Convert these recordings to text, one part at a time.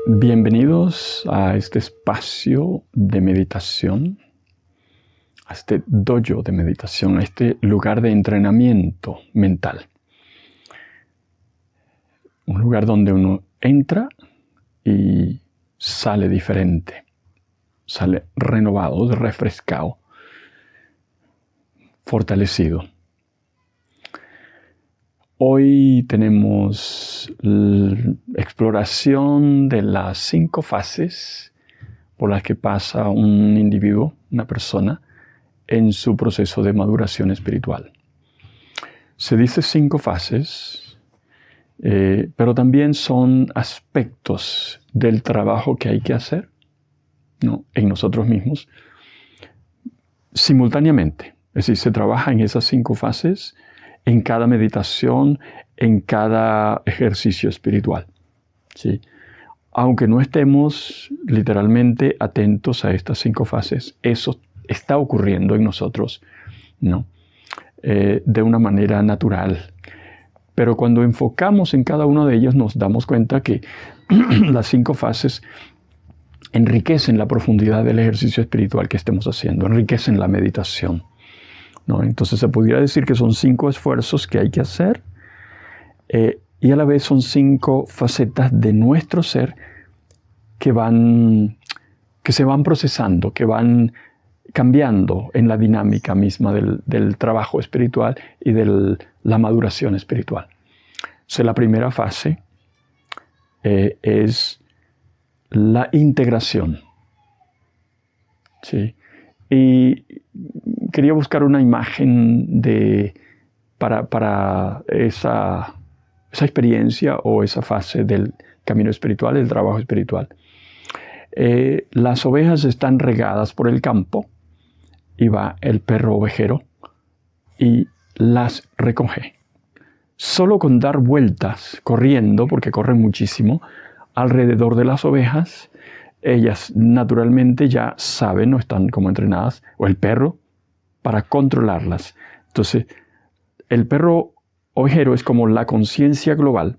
Bienvenidos a este espacio de meditación, a este dojo de meditación, a este lugar de entrenamiento mental. Un lugar donde uno entra y sale diferente, sale renovado, refrescado, fortalecido. Hoy tenemos la exploración de las 5 fases por las que pasa un individuo, una persona, en su proceso de maduración espiritual. Se dice 5 fases, pero también son aspectos del trabajo que hay que hacer, ¿no?, en nosotros mismos simultáneamente. Es decir, se trabaja en esas 5 fases en cada meditación, en cada ejercicio espiritual, ¿sí? Aunque no estemos literalmente atentos a estas 5 fases, eso está ocurriendo en nosotros, ¿no?, de una manera natural. Pero cuando enfocamos en cada uno de ellos, nos damos cuenta que las 5 fases enriquecen la profundidad del ejercicio espiritual que estemos haciendo, enriquecen la meditación, ¿no? Entonces se pudiera decir que son 5 esfuerzos que hay que hacer y a la vez son 5 facetas de nuestro ser que se van procesando, que van cambiando en la dinámica misma del trabajo espiritual y de la maduración espiritual. Entonces, la primera fase es la integración, ¿sí? Y quería buscar una imagen para esa experiencia o esa fase del camino espiritual, del trabajo espiritual. Las ovejas están regadas por el campo y va el perro ovejero y las recoge. Solo con dar vueltas, corriendo, porque corren muchísimo, alrededor de las ovejas, ellas naturalmente ya saben o están como entrenadas, o el perro, para controlarlas. Entonces, el perro ovejero es como la conciencia global,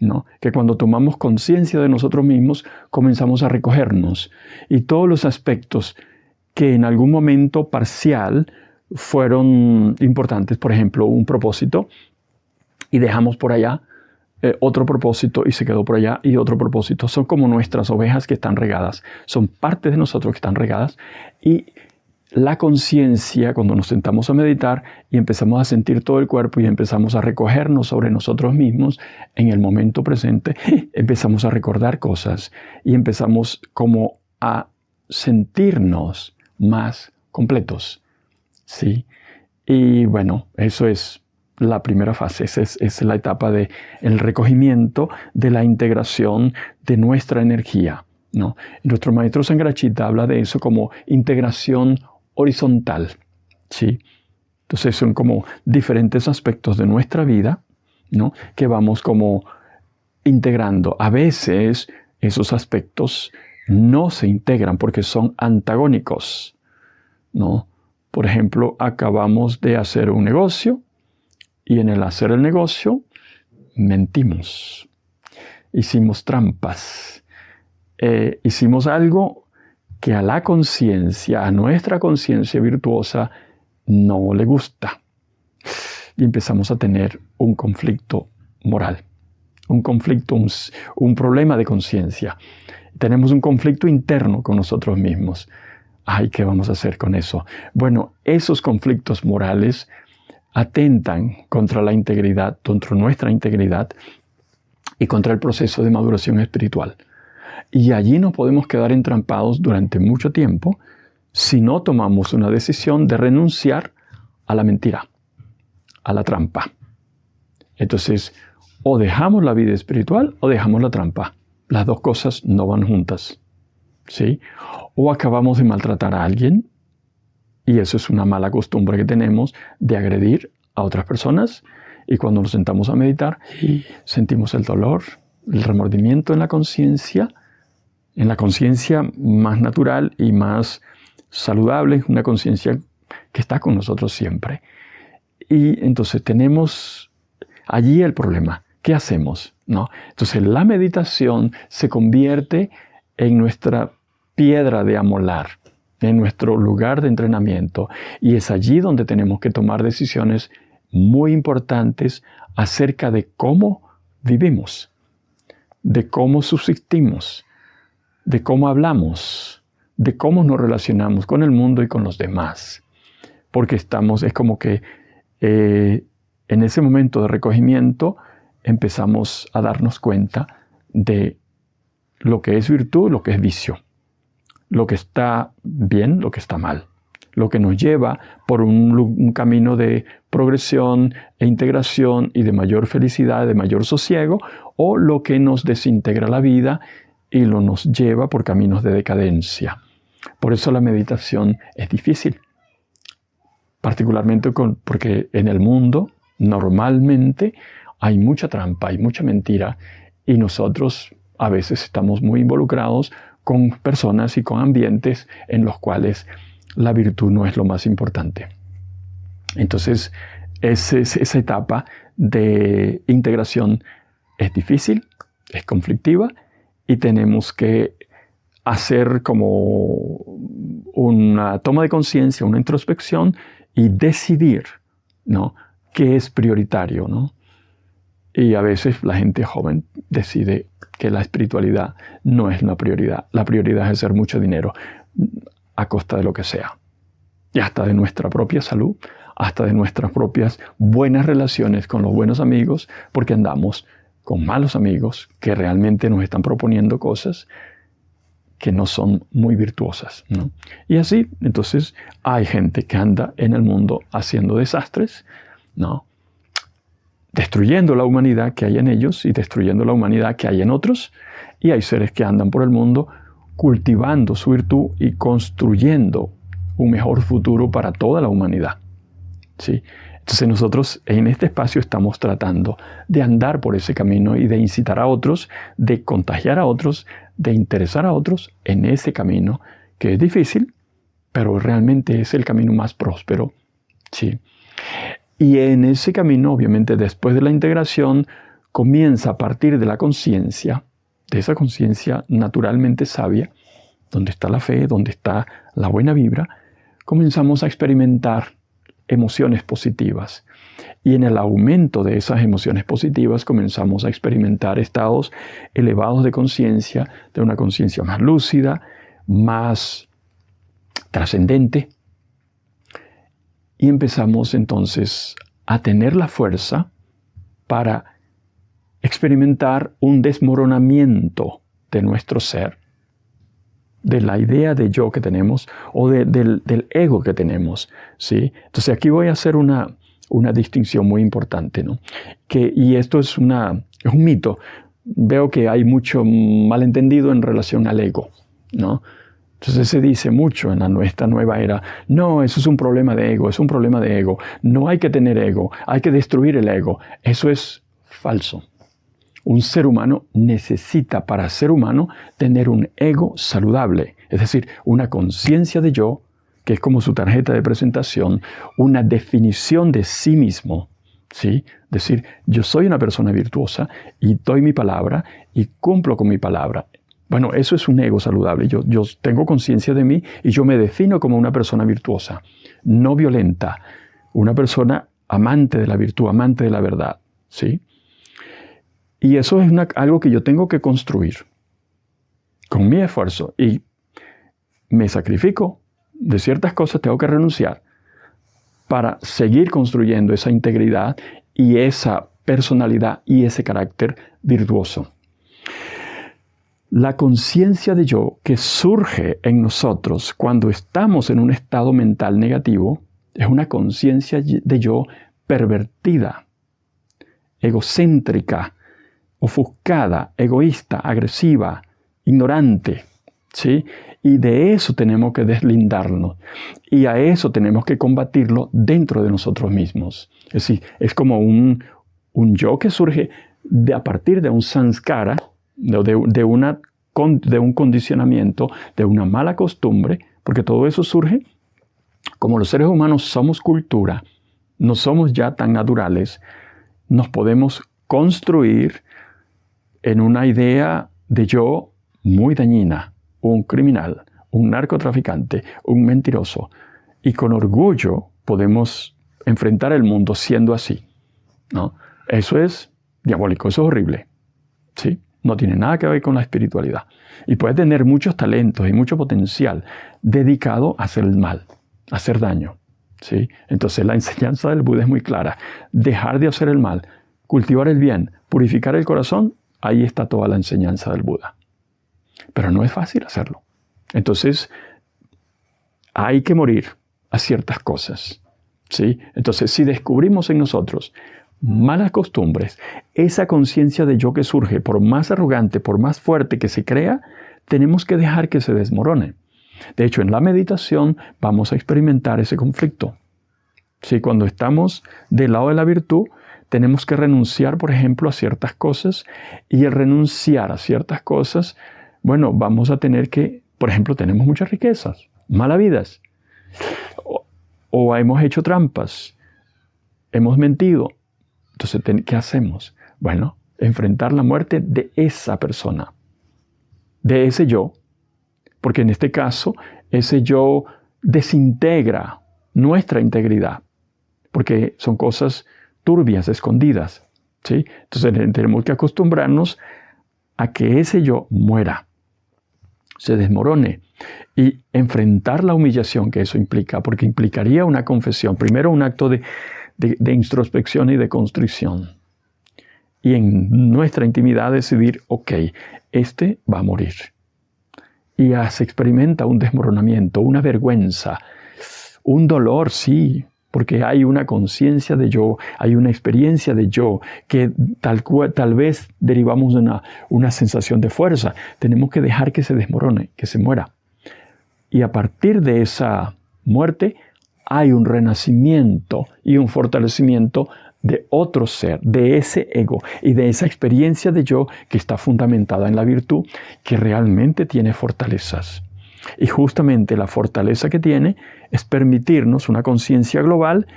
¿no?, que cuando tomamos conciencia de nosotros mismos, comenzamos a recogernos. Y todos los aspectos que en algún momento parcial fueron importantes, por ejemplo, un propósito, y dejamos por allá otro propósito y se quedó por allá y otro propósito. Son como nuestras ovejas que están regadas. Son partes de nosotros que están regadas. Y la conciencia, cuando nos sentamos a meditar y empezamos a sentir todo el cuerpo y empezamos a recogernos sobre nosotros mismos en el momento presente, empezamos a recordar cosas y empezamos como a sentirnos más completos, ¿sí? Y bueno, eso es la primera fase, es la etapa del recogimiento, de la integración de nuestra energía, ¿no? Nuestro maestro Sangarachita habla de eso como integración horizontal, ¿sí? Entonces son como diferentes aspectos de nuestra vida, ¿no?, que vamos como integrando. A veces esos aspectos no se integran porque son antagónicos, ¿no? Por ejemplo, acabamos de hacer un negocio y en el hacer el negocio mentimos, hicimos trampas, hicimos algo que a la conciencia, a nuestra conciencia virtuosa, no le gusta. Y empezamos a tener un conflicto moral, un conflicto, un problema de conciencia. Tenemos un conflicto interno con nosotros mismos. Ay, ¿qué vamos a hacer con eso? Bueno, esos conflictos morales atentan contra la integridad, contra nuestra integridad y contra el proceso de maduración espiritual. Y allí nos podemos quedar entrampados durante mucho tiempo si no tomamos una decisión de renunciar a la mentira, a la trampa. Entonces, o dejamos la vida espiritual o dejamos la trampa. Las dos cosas no van juntas, ¿sí? O acabamos de maltratar a alguien, y eso es una mala costumbre que tenemos de agredir a otras personas. Y cuando nos sentamos a meditar, sentimos el dolor, el remordimiento en la conciencia más natural y más saludable, una conciencia que está con nosotros siempre. Y entonces tenemos allí el problema. ¿Qué hacemos? ¿no? Entonces la meditación se convierte en nuestra piedra de amolar, en nuestro lugar de entrenamiento, y es allí donde tenemos que tomar decisiones muy importantes acerca de cómo vivimos, de cómo subsistimos, de cómo hablamos, de cómo nos relacionamos con el mundo y con los demás. Porque es como que en ese momento de recogimiento empezamos a darnos cuenta de lo que es virtud, lo que es vicio, lo que está bien, lo que está mal, lo que nos lleva por un camino de progresión e integración y de mayor felicidad, de mayor sosiego, o lo que nos desintegra la vida y nos lleva por caminos de decadencia. Por eso la meditación es difícil, particularmente porque en el mundo normalmente hay mucha trampa, hay mucha mentira, y nosotros a veces estamos muy involucrados con personas y con ambientes en los cuales la virtud no es lo más importante. Entonces, esa etapa de integración es difícil, es conflictiva, y tenemos que hacer como una toma de conciencia, una introspección, y decidir, ¿no?, qué es prioritario, ¿no? Y a veces la gente joven decide que la espiritualidad no es la prioridad. La prioridad es hacer mucho dinero a costa de lo que sea. Y hasta de nuestra propia salud, hasta de nuestras propias buenas relaciones con los buenos amigos, porque andamos con malos amigos que realmente nos están proponiendo cosas que no son muy virtuosas, ¿no? Y así, entonces, hay gente que anda en el mundo haciendo desastres, ¿no?, destruyendo la humanidad que hay en ellos y destruyendo la humanidad que hay en otros. Y hay seres que andan por el mundo cultivando su virtud y construyendo un mejor futuro para toda la humanidad, ¿sí? Entonces nosotros en este espacio estamos tratando de andar por ese camino y de incitar a otros, de contagiar a otros, de interesar a otros en ese camino, que es difícil, pero realmente es el camino más próspero, ¿sí? Y en ese camino, obviamente, después de la integración, comienza a partir de la conciencia, de esa conciencia naturalmente sabia, donde está la fe, donde está la buena vibra, comenzamos a experimentar emociones positivas. Y en el aumento de esas emociones positivas comenzamos a experimentar estados elevados de conciencia, de una conciencia más lúcida, más trascendente. Y empezamos entonces a tener la fuerza para experimentar un desmoronamiento de nuestro ser, de la idea de yo que tenemos o del ego que tenemos, ¿sí? Entonces aquí voy a hacer una distinción muy importante, ¿no? Y esto es un mito. Veo que hay mucho malentendido en relación al ego, ¿no? Entonces se dice mucho en esta nueva era, no, eso es un problema de ego, es un problema de ego. No hay que tener ego, hay que destruir el ego. Eso es falso. Un ser humano necesita, para ser humano, tener un ego saludable, es decir, una conciencia de yo, que es como su tarjeta de presentación, una definición de sí mismo, ¿sí? Es decir, yo soy una persona virtuosa y doy mi palabra y cumplo con mi palabra. Bueno, eso es un ego saludable. Yo tengo conciencia de mí y yo me defino como una persona virtuosa, no violenta, una persona amante de la virtud, amante de la verdad, ¿sí? Y eso es algo que yo tengo que construir con mi esfuerzo y me sacrifico de ciertas cosas, tengo que renunciar para seguir construyendo esa integridad y esa personalidad y ese carácter virtuoso. La conciencia de yo que surge en nosotros cuando estamos en un estado mental negativo es una conciencia de yo pervertida, egocéntrica, ofuscada, egoísta, agresiva, ignorante, ¿sí? Y de eso tenemos que deslindarnos. Y a eso tenemos que combatirlo dentro de nosotros mismos. Es decir, es como un yo que surge a partir de un samskara, de un condicionamiento, de una mala costumbre, porque todo eso surge, como los seres humanos somos cultura, no somos ya tan naturales, nos podemos construir en una idea de yo muy dañina, un criminal, un narcotraficante, un mentiroso. Y con orgullo podemos enfrentar el mundo siendo así, ¿no? Eso es diabólico, eso es horrible, ¿sí? No tiene nada que ver con la espiritualidad. Y puede tener muchos talentos y mucho potencial dedicado a hacer el mal, a hacer daño, ¿sí? Entonces la enseñanza del Buda es muy clara. Dejar de hacer el mal, cultivar el bien, purificar el corazón, ahí está toda la enseñanza del Buda. Pero no es fácil hacerlo. Entonces hay que morir a ciertas cosas, ¿sí? Entonces si descubrimos en nosotros malas costumbres, esa conciencia de yo que surge, por más arrogante, por más fuerte que se crea, tenemos que dejar que se desmorone. De hecho, en la meditación vamos a experimentar ese conflicto. ¿Sí? Cuando estamos del lado de la virtud, tenemos que renunciar, por ejemplo, a ciertas cosas, y el renunciar a ciertas cosas, bueno, vamos a tener que, por ejemplo, tenemos muchas riquezas, malas vidas, o hemos hecho trampas, hemos mentido. Entonces, ¿qué hacemos? Bueno, enfrentar la muerte de esa persona, de ese yo, porque en este caso, ese yo desintegra nuestra integridad, porque son cosas turbias, escondidas, ¿sí? Entonces, tenemos que acostumbrarnos a que ese yo muera, se desmorone, y enfrentar la humillación que eso implica, porque implicaría una confesión, primero un acto de introspección y de constricción. Y en nuestra intimidad decidir, ok, este va a morir. Y se experimenta un desmoronamiento, una vergüenza, un dolor, sí, porque hay una conciencia de yo, hay una experiencia de yo, que tal vez derivamos de una sensación de fuerza. Tenemos que dejar que se desmorone, que se muera. Y a partir de esa muerte, hay un renacimiento y un fortalecimiento de otro ser, de ese ego y de esa experiencia de yo que está fundamentada en la virtud, que realmente tiene fortalezas. Y justamente la fortaleza que tiene es permitirnos una conciencia global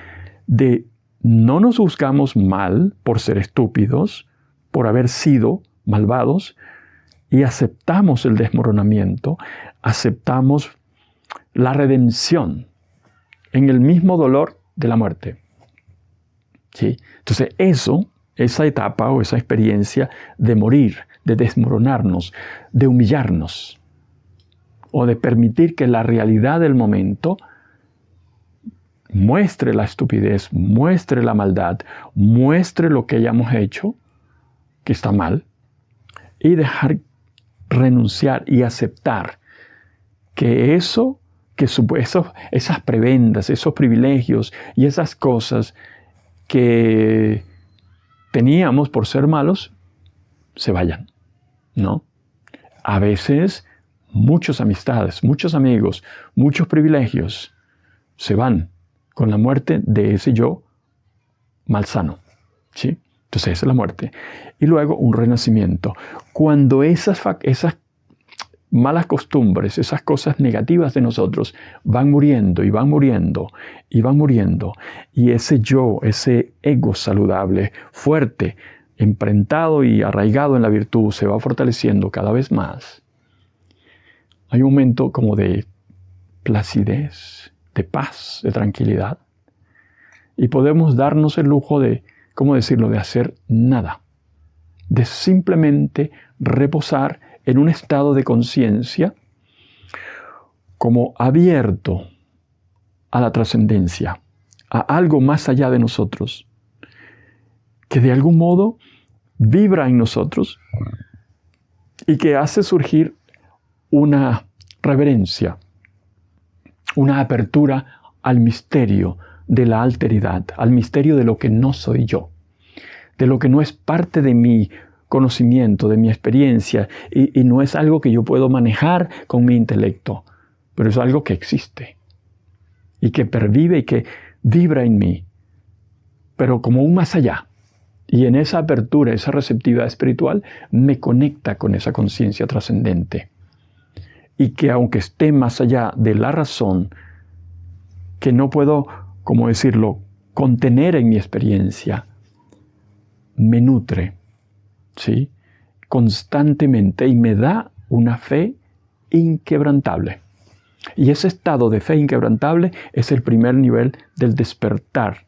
de no nos juzgamos mal por ser estúpidos, por haber sido malvados, y aceptamos el desmoronamiento, aceptamos la redención en el mismo dolor de la muerte. ¿Sí? Entonces esa etapa o esa experiencia de morir, de desmoronarnos, de humillarnos, o de permitir que la realidad del momento muestre la estupidez, muestre la maldad, muestre lo que hayamos hecho, que está mal, y dejar renunciar y aceptar que esas prebendas, esos privilegios y esas cosas que teníamos por ser malos, se vayan, ¿no? A veces muchas amistades, muchos amigos, muchos privilegios se van con la muerte de ese yo malsano, ¿sí? Entonces esa es la muerte. Y luego un renacimiento. Cuando esas malas costumbres, esas cosas negativas de nosotros van muriendo y van muriendo y van muriendo, y ese yo, ese ego saludable, fuerte, emprentado y arraigado en la virtud, se va fortaleciendo cada vez más. Hay un momento como de placidez, de paz, de tranquilidad, y podemos darnos el lujo de, ¿cómo decirlo?, de hacer nada, de simplemente reposar en un estado de conciencia como abierto a la trascendencia, a algo más allá de nosotros, que de algún modo vibra en nosotros y que hace surgir una reverencia, una apertura al misterio de la alteridad, al misterio de lo que no soy yo, de lo que no es parte de mi conocimiento, de mi experiencia, y no es algo que yo puedo manejar con mi intelecto, pero es algo que existe y que pervive y que vibra en mí, pero como un más allá. Y en esa apertura, esa receptividad espiritual, me conecta con esa conciencia trascendente. Y que aunque esté más allá de la razón, que no puedo, ¿cómo decirlo?, contener en mi experiencia, me nutre, ¿sí? constantemente y me da una fe inquebrantable. Y ese estado de fe inquebrantable es el primer nivel del despertar,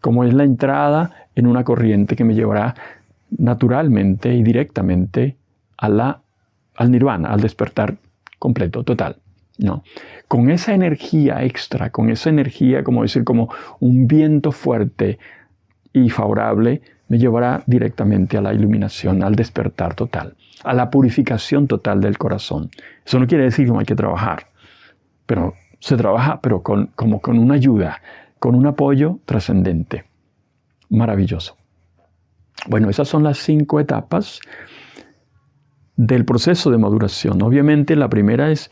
como es la entrada en una corriente que me llevará naturalmente y directamente al nirvana, al despertar completo, total. ¿No? Con esa energía extra, con esa energía, como un viento fuerte y favorable, me llevará directamente a la iluminación, al despertar total, a la purificación total del corazón. Eso no quiere decir que no hay que trabajar, pero se trabaja como con una ayuda, con un apoyo trascendente. Maravilloso. Bueno, esas son las 5 etapas del proceso de maduración. Obviamente la primera es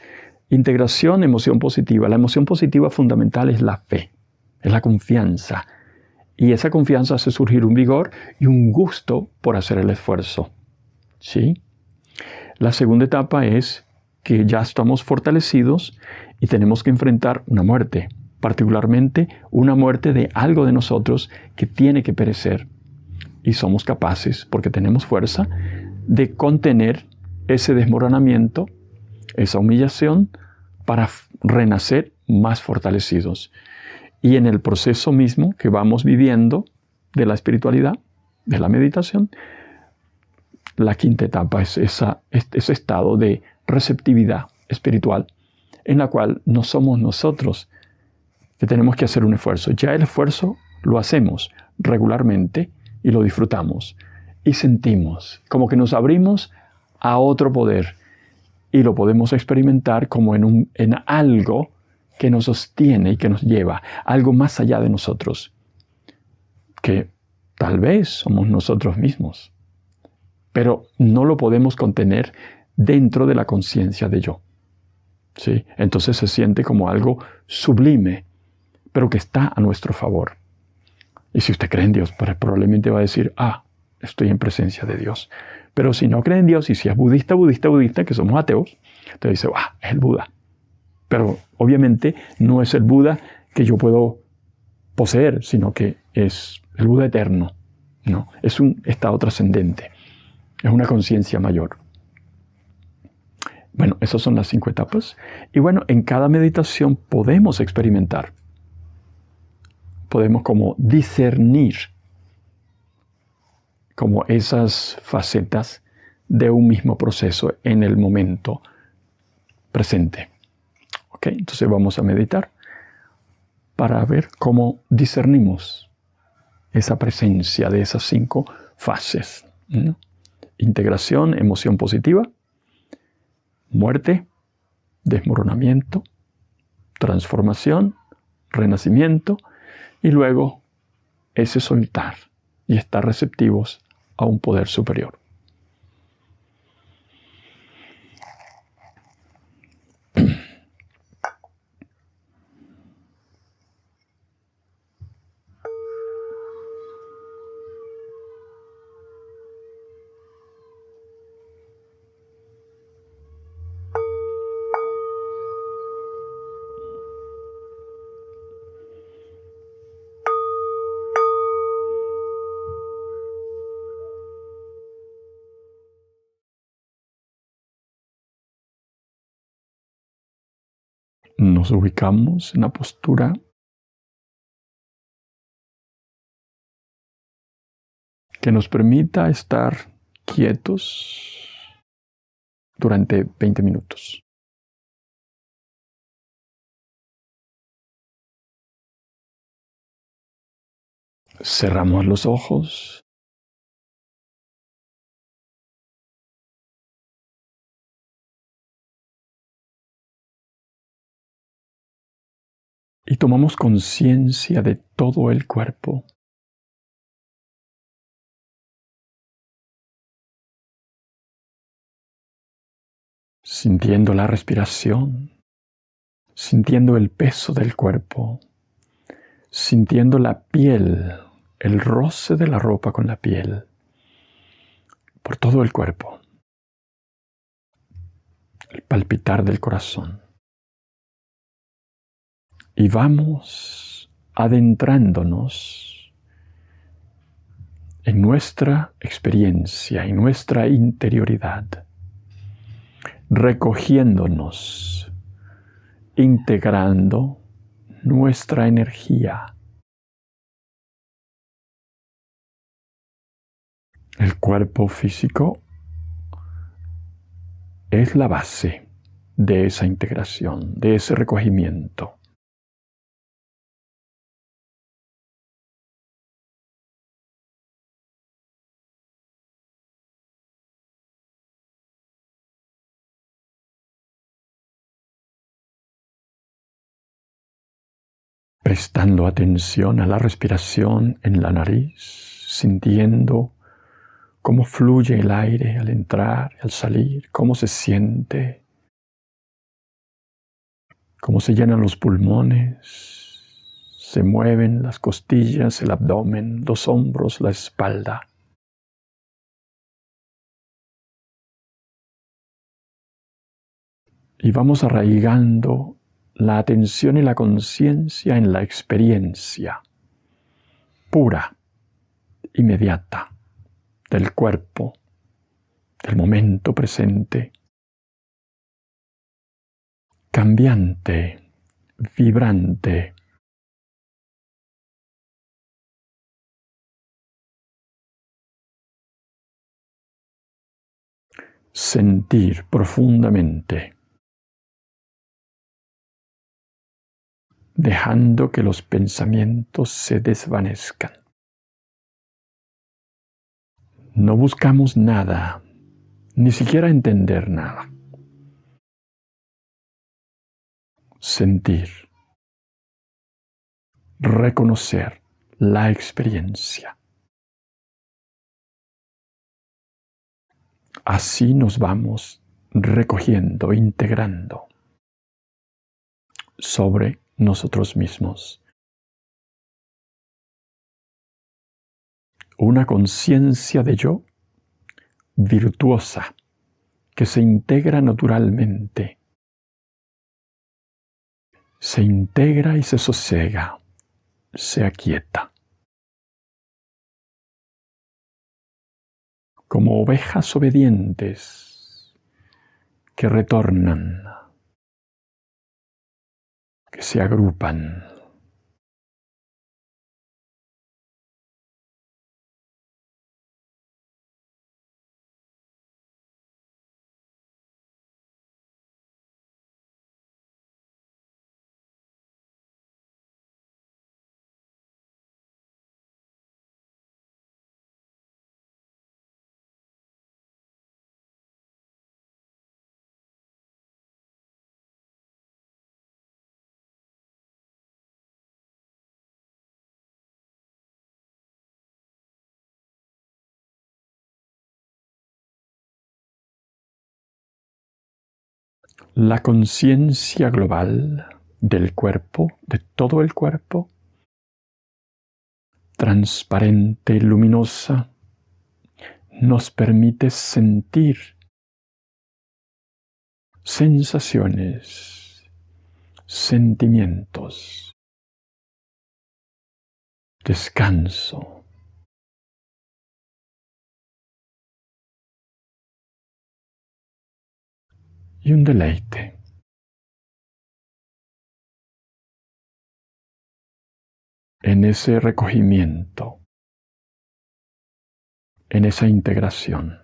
integración, emoción positiva. La emoción positiva fundamental es la fe, es la confianza. Y esa confianza hace surgir un vigor y un gusto por hacer el esfuerzo. ¿Sí? La segunda etapa es que ya estamos fortalecidos y tenemos que enfrentar una muerte, particularmente una muerte de algo de nosotros que tiene que perecer. Y somos capaces, porque tenemos fuerza, de contener ese desmoronamiento, esa humillación, para renacer más fortalecidos. Y en el proceso mismo que vamos viviendo de la espiritualidad, de la meditación, la quinta etapa es ese estado de receptividad espiritual en la cual no somos nosotros que tenemos que hacer un esfuerzo. Ya el esfuerzo lo hacemos regularmente y lo disfrutamos y sentimos como que nos abrimos a otro poder y lo podemos experimentar como en algo que nos sostiene y que nos lleva, algo más allá de nosotros, que tal vez somos nosotros mismos, pero no lo podemos contener dentro de la conciencia de yo. ¿Sí? Entonces se siente como algo sublime, pero que está a nuestro favor. Y si usted cree en Dios, pues probablemente va a decir, estoy en presencia de Dios. Pero si no cree en Dios, y si es budista, que somos ateos, entonces dice, es el Buda. Pero obviamente no es el Buda que yo puedo poseer, sino que es el Buda eterno. ¿No? Es un estado trascendente. Es una conciencia mayor. Bueno, esas son las 5 etapas. Y bueno, en cada meditación podemos experimentar. Podemos como discernir como esas facetas de un mismo proceso en el momento presente. ¿Ok? Entonces vamos a meditar para ver cómo discernimos esa presencia de esas 5 fases. ¿No? Integración, emoción positiva, muerte, desmoronamiento, transformación, renacimiento y luego ese soltar y estar receptivos a un poder superior. Nos ubicamos en la postura que nos permita estar quietos durante 20 minutos. Cerramos los ojos. Y tomamos conciencia de todo el cuerpo. Sintiendo la respiración, sintiendo el peso del cuerpo, sintiendo la piel, el roce de la ropa con la piel, por todo el cuerpo, el palpitar del corazón. Y vamos adentrándonos en nuestra experiencia, en nuestra interioridad, recogiéndonos, integrando nuestra energía. El cuerpo físico es la base de esa integración, de ese recogimiento. Prestando atención a la respiración en la nariz, sintiendo cómo fluye el aire al entrar y al salir, cómo se siente, cómo se llenan los pulmones, se mueven las costillas, el abdomen, los hombros, la espalda. Y vamos arraigando la atención y la conciencia en la experiencia pura, inmediata, del cuerpo, del momento presente, cambiante, vibrante. Sentir profundamente, dejando que los pensamientos se desvanezcan. No buscamos nada, ni siquiera entender nada. Sentir, reconocer la experiencia. Así nos vamos recogiendo, integrando sobre nosotros mismos. Una conciencia de yo virtuosa que se integra naturalmente. Se integra y se sosiega, se aquieta. Como ovejas obedientes que retornan, que se agrupan. La conciencia global del cuerpo, de todo el cuerpo, transparente y luminosa, nos permite sentir sensaciones, sentimientos, descanso. Y un deleite. En ese recogimiento, en esa integración.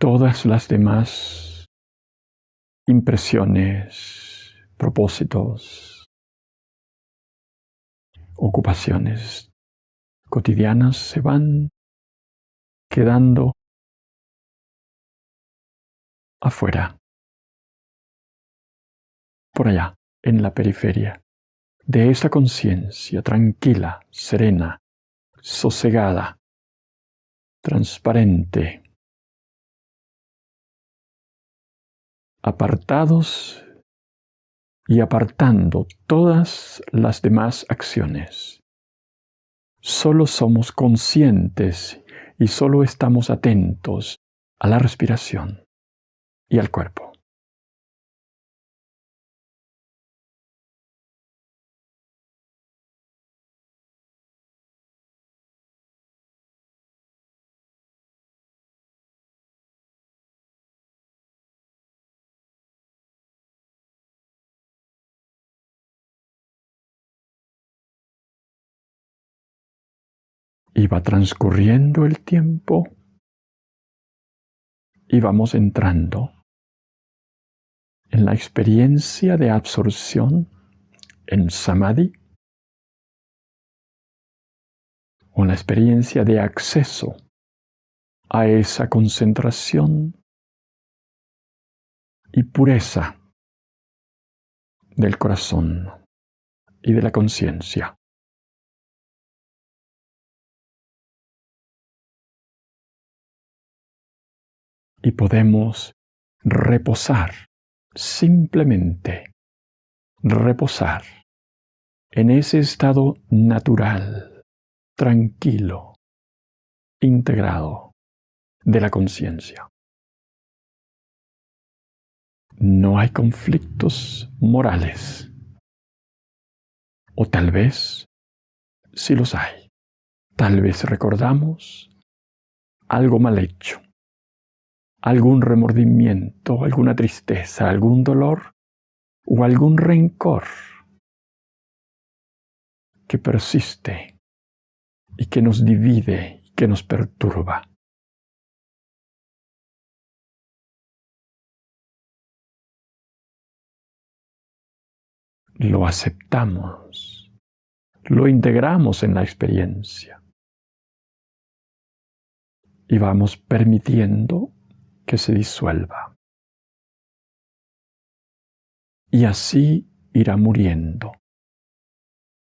Todas las demás impresiones, propósitos, ocupaciones cotidianas se van quedando afuera, por allá, en la periferia de esa conciencia tranquila, serena, sosegada, transparente, apartados y apartando todas las demás acciones. Solo somos conscientes y solo estamos atentos a la respiración. y al cuerpo. Y va transcurriendo el tiempo y vamos entrando en la experiencia de absorción en samadhi o en la experiencia de acceso a esa concentración y pureza del corazón y de la conciencia. Y podemos reposar, simplemente reposar en ese estado natural, tranquilo, integrado de la conciencia. No hay conflictos morales, o tal vez sí los hay. Tal vez recordamos algo mal hecho, algún remordimiento, alguna tristeza, algún dolor o algún rencor que persiste y que nos divide y que nos perturba. Lo aceptamos, lo integramos en la experiencia y vamos permitiendo que se disuelva. Y así irá muriendo,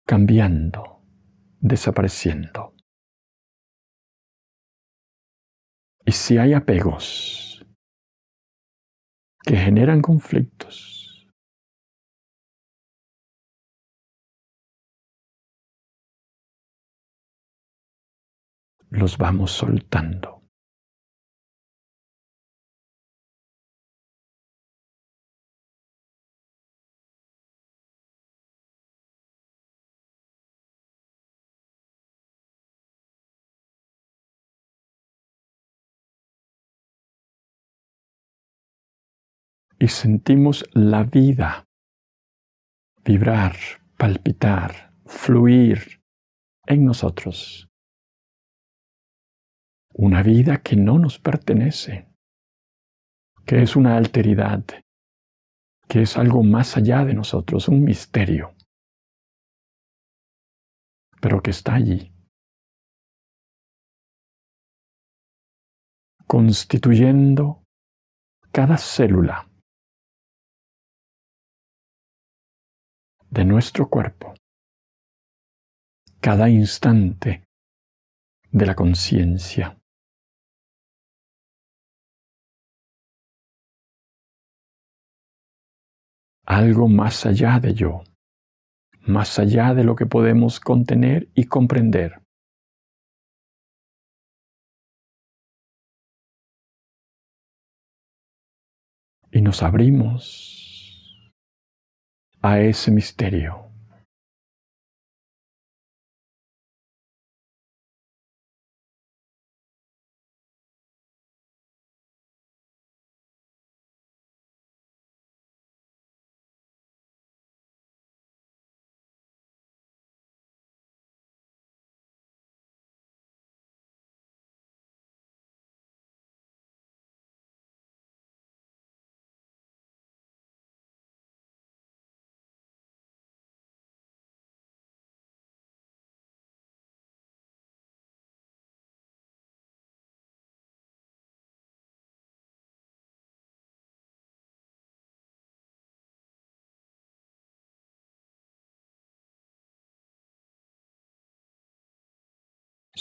cambiando, desapareciendo. Y si hay apegos que generan conflictos, los vamos soltando. Y sentimos la vida vibrar, palpitar, fluir en nosotros. Una vida que no nos pertenece, que es una alteridad, que es algo más allá de nosotros, un misterio, pero que está allí, constituyendo cada célula de nuestro cuerpo, cada instante de la conciencia. Algo más allá de yo, más allá de lo que podemos contener y comprender. Y nos abrimos a ese misterio.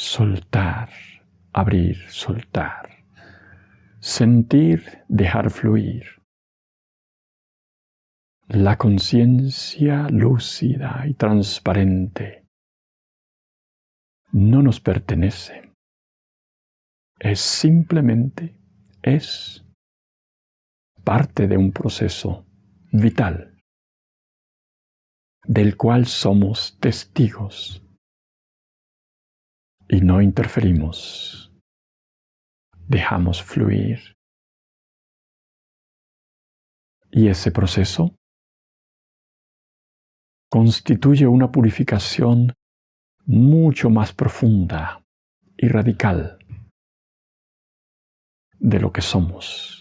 Soltar, abrir, soltar. Sentir, dejar fluir. La conciencia lúcida y transparente no nos pertenece. Es simplemente es parte de un proceso vital del cual somos testigos y no interferimos, dejamos fluir. Y ese proceso constituye una purificación mucho más profunda y radical de lo que somos.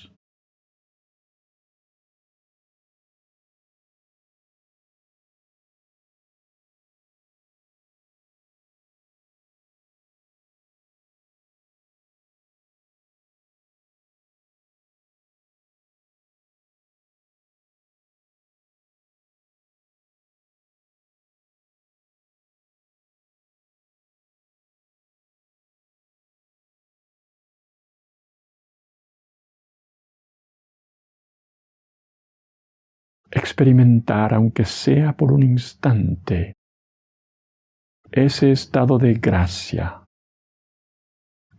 Experimentar, aunque sea por un instante, ese estado de gracia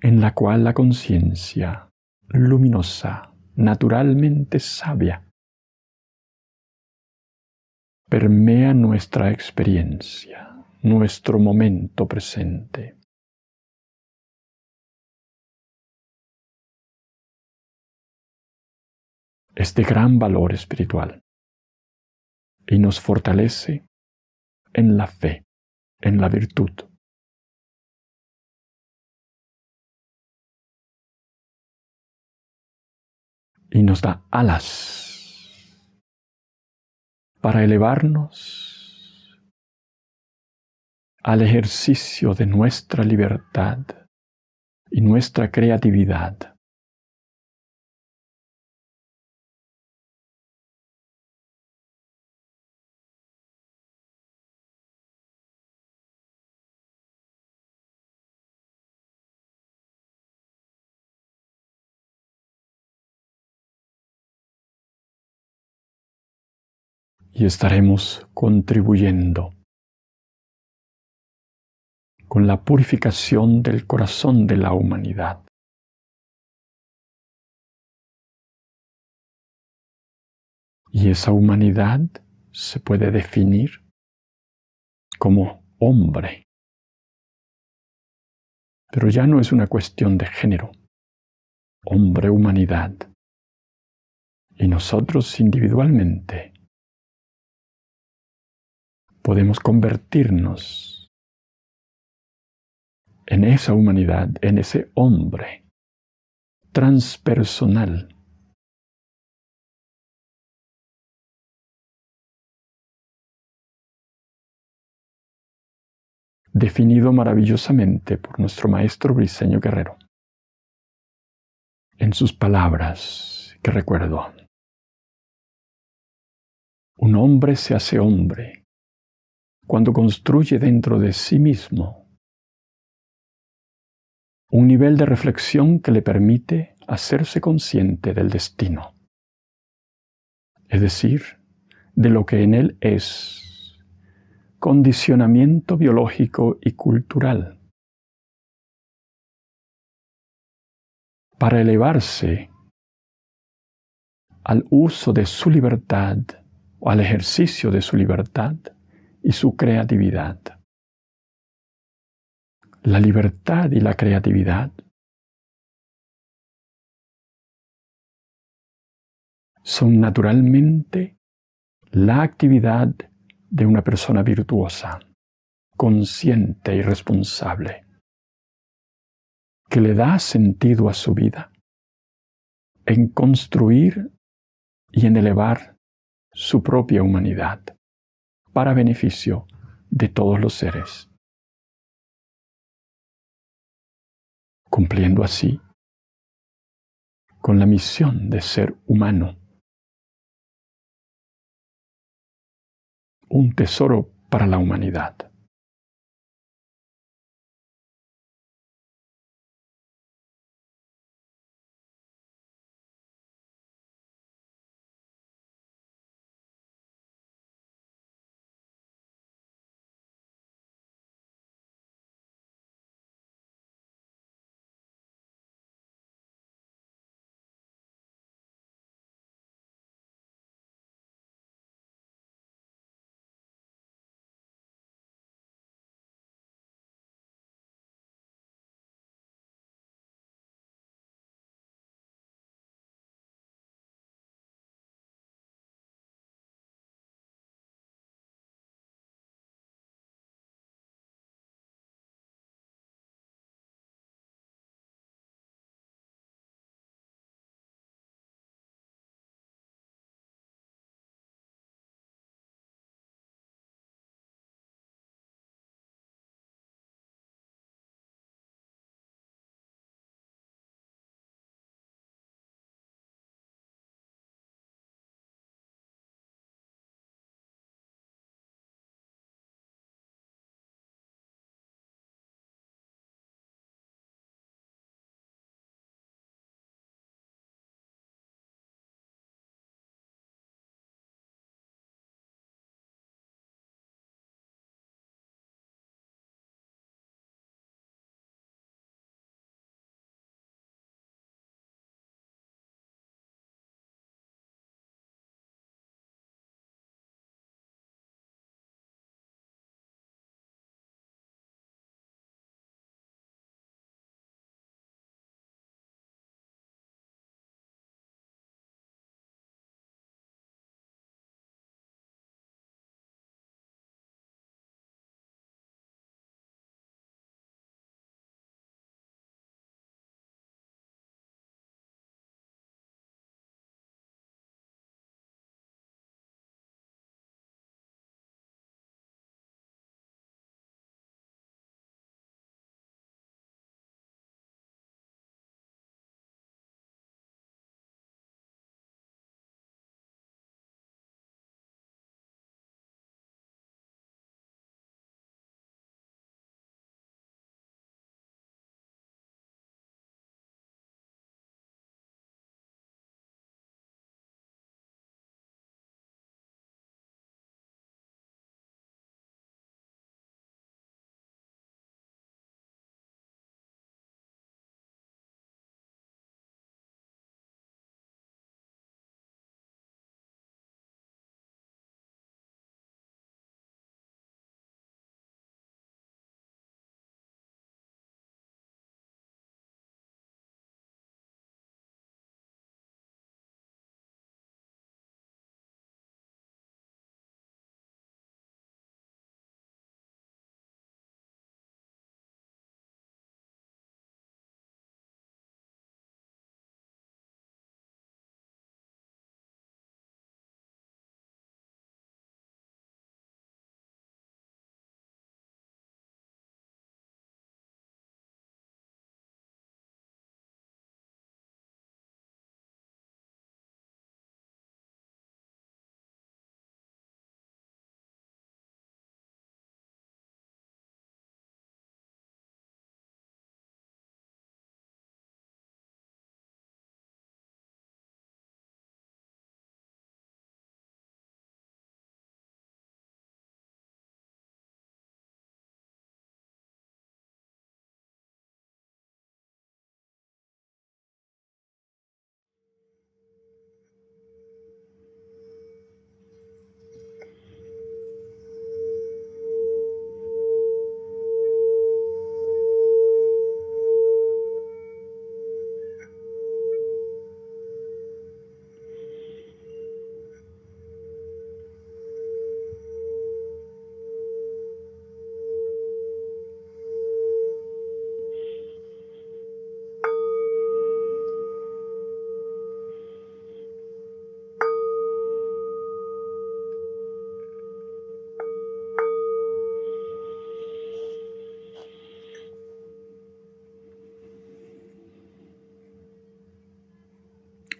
en la cual la conciencia luminosa, naturalmente sabia, permea nuestra experiencia, nuestro momento presente. Es de gran valor espiritual y nos fortalece en la fe, en la virtud. Y nos da alas para elevarnos al ejercicio de nuestra libertad y nuestra creatividad. Y estaremos contribuyendo con la purificación del corazón de la humanidad. Y esa humanidad se puede definir como hombre. Pero ya no es una cuestión de género. Hombre-humanidad. Y nosotros individualmente podemos convertirnos en esa humanidad, en ese hombre transpersonal, definido maravillosamente por nuestro maestro Briceño Guerrero, en sus palabras que recuerdo. Un hombre se hace hombre cuando construye dentro de sí mismo un nivel de reflexión que le permite hacerse consciente del destino, es decir, de lo que en él es condicionamiento biológico y cultural, para elevarse al uso de su libertad o al ejercicio de su libertad y su creatividad. La libertad y la creatividad son naturalmente la actividad de una persona virtuosa, consciente y responsable, que le da sentido a su vida en construir y en elevar su propia humanidad para beneficio de todos los seres, cumpliendo así con la misión de ser humano, un tesoro para la humanidad.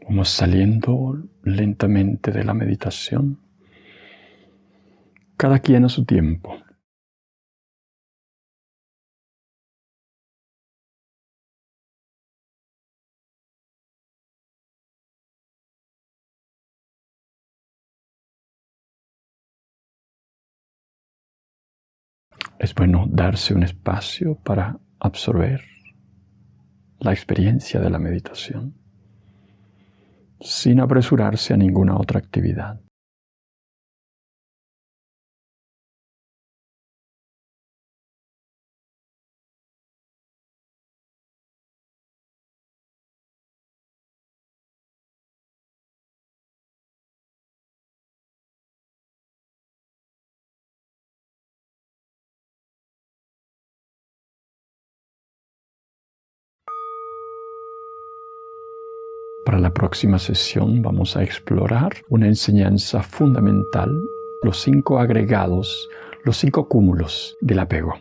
Vamos saliendo lentamente de la meditación, cada quien a su tiempo. Es bueno darse un espacio para absorber la experiencia de la meditación, sin apresurarse a ninguna otra actividad. Para la próxima sesión vamos a explorar una enseñanza fundamental, los 5 agregados, los 5 cúmulos del apego.